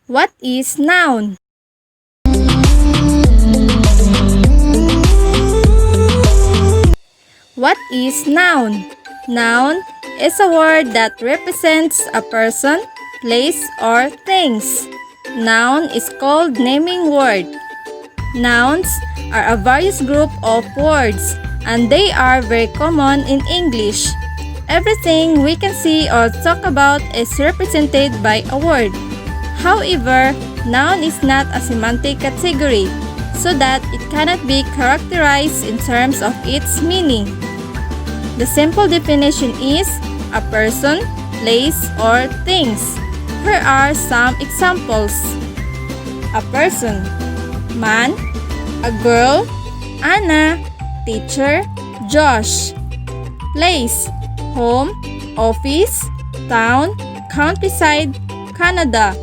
What is noun? What is noun? Noun is a word that represents a person, place, or things. Noun is called naming word. Nouns are a various group of words and they are very common in English. Everything we can see or talk about is represented by a word. However, noun is not a semantic category, so that it cannot be characterized in terms of its meaning. The simple definition is a person, place, or things. Here are some examples. A person: man, a girl, Anna, teacher, Josh. Place: home, office, town, countryside, Canada.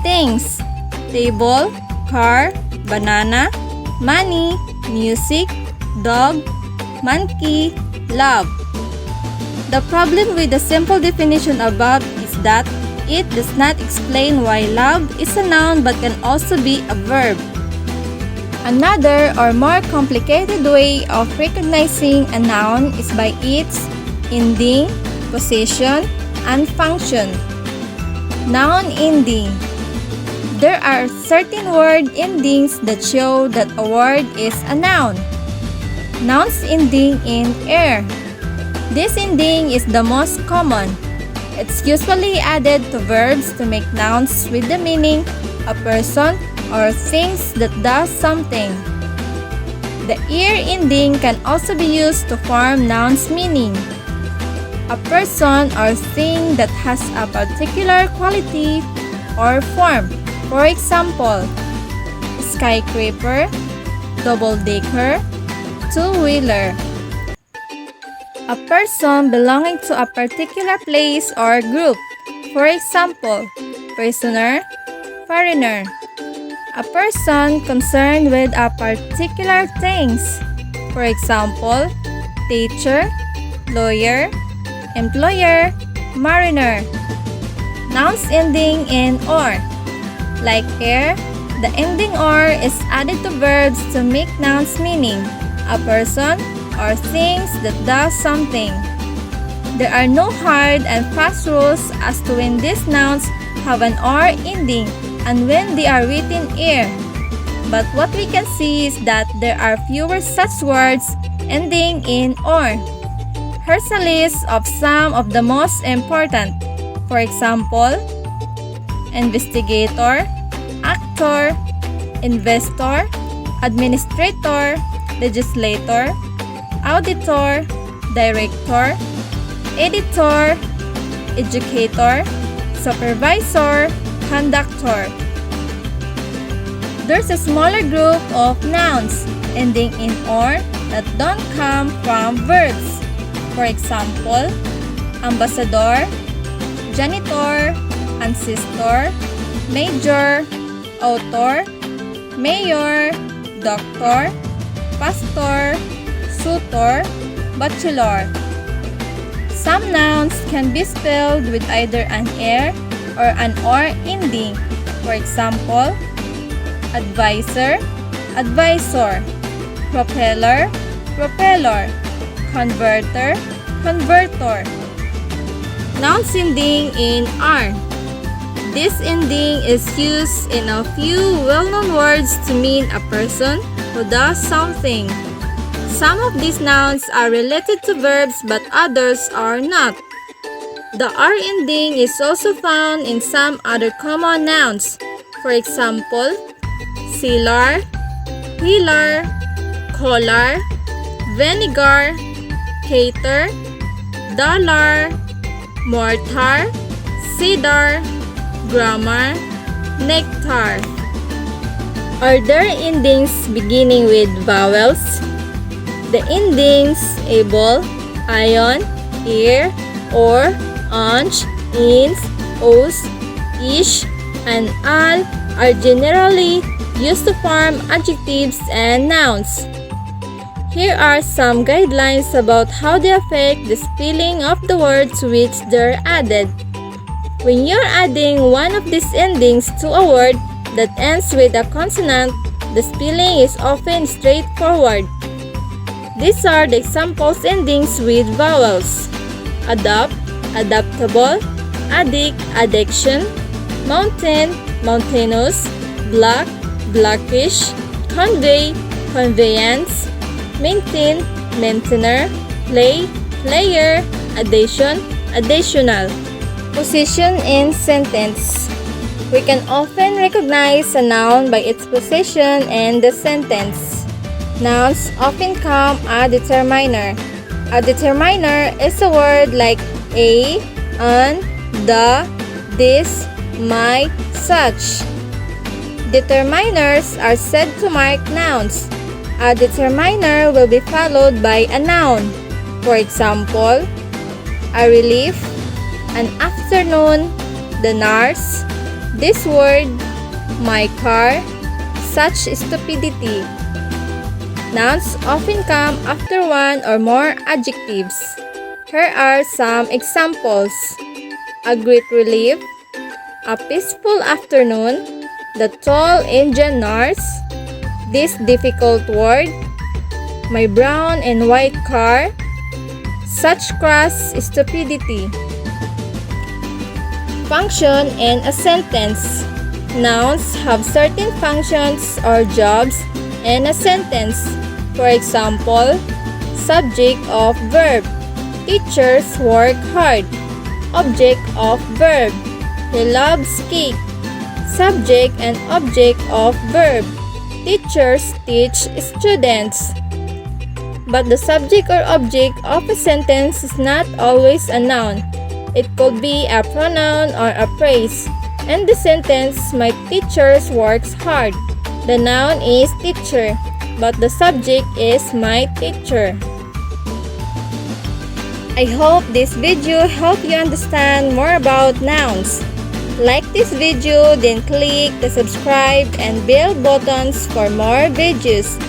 Things: table, car, banana, money, music, dog, monkey, love. The problem with the simple definition above is that it does not explain why love is a noun but can also be a verb. Another or more complicated way of recognizing a noun is by its ending, possession, and function. Noun ending. There are certain word endings that show that a word is a noun. Nouns ending in -er. This ending is the most common. It's usually added to verbs to make nouns with the meaning a person or things that does something. The -er ending can also be used to form nouns meaning a person or thing that has a particular quality or form. For example, skyscraper, double-decker, two-wheeler. A person belonging to a particular place or group. For example, prisoner, foreigner. A person concerned with a particular things. For example, teacher, lawyer, employer, mariner. Nouns ending in -or. Like -er, the ending -or is added to verbs to make nouns meaning a person or things that does something. There are no hard and fast rules as to when these nouns have an -or ending and when they are written -er. But what we can see is that there are fewer such words ending in -or. Here's a list of some of the most important. For example, investigator, actor, investor, administrator, legislator, auditor, director, editor, educator, supervisor, conductor. There's a smaller group of nouns ending in -or that don't come from verbs. For example, ambassador, janitor, ancestor, major, author, mayor, doctor, pastor, tutor, bachelor. Some nouns can be spelled with either an -er or an -or ending. For example, advisor, advisor, propeller, propeller, converter, convertor. Nouns ending in -r. This ending is used in a few well-known words to mean a person who does something. Some of these nouns are related to verbs but others are not. The -r ending is also found in some other common nouns. For example, sealer, wheeler, collar, vinegar, cater, dollar, mortar, cedar, grammar, nectar. Are there endings beginning with vowels? The endings able, ion, ear, or, ange, ins, os, ish, and al are generally used to form adjectives and nouns. Here are some guidelines about how they affect the spelling of the words to which they're added. When you're adding one of these endings to a word that ends with a consonant, the spelling is often straightforward. These are the examples endings with vowels: adopt, adaptable, addict, addiction, mountain, mountainous, black, blackish, convey, conveyance, maintain, maintainer, play, player, addition, additional. Position in sentence. We can often recognize a noun by its position in the sentence. Nouns often come a determiner. A determiner is a word like a, an, the, this, my, such. Determiners are said to mark nouns. A determiner will be followed by a noun. For example, a relief, an afternoon, the nurse, this word, my car, such stupidity. Nouns often come after one or more adjectives. Here are some examples: a great relief, a peaceful afternoon, the tall Indian nurse, this difficult word, my brown and white car, such crass stupidity. Function in a sentence. Nouns have certain functions or jobs in a sentence. For example, subject of verb, teachers work hard. Object of verb, he loves cake. Subject and object of verb, teachers teach students. But the subject or object of a sentence is not always a noun. It could be a pronoun or a phrase. In the sentence, my teacher works hard. The noun is teacher, but the subject is my teacher. I hope this video helped you understand more about nouns. Like this video, then click the subscribe and bell buttons for more videos.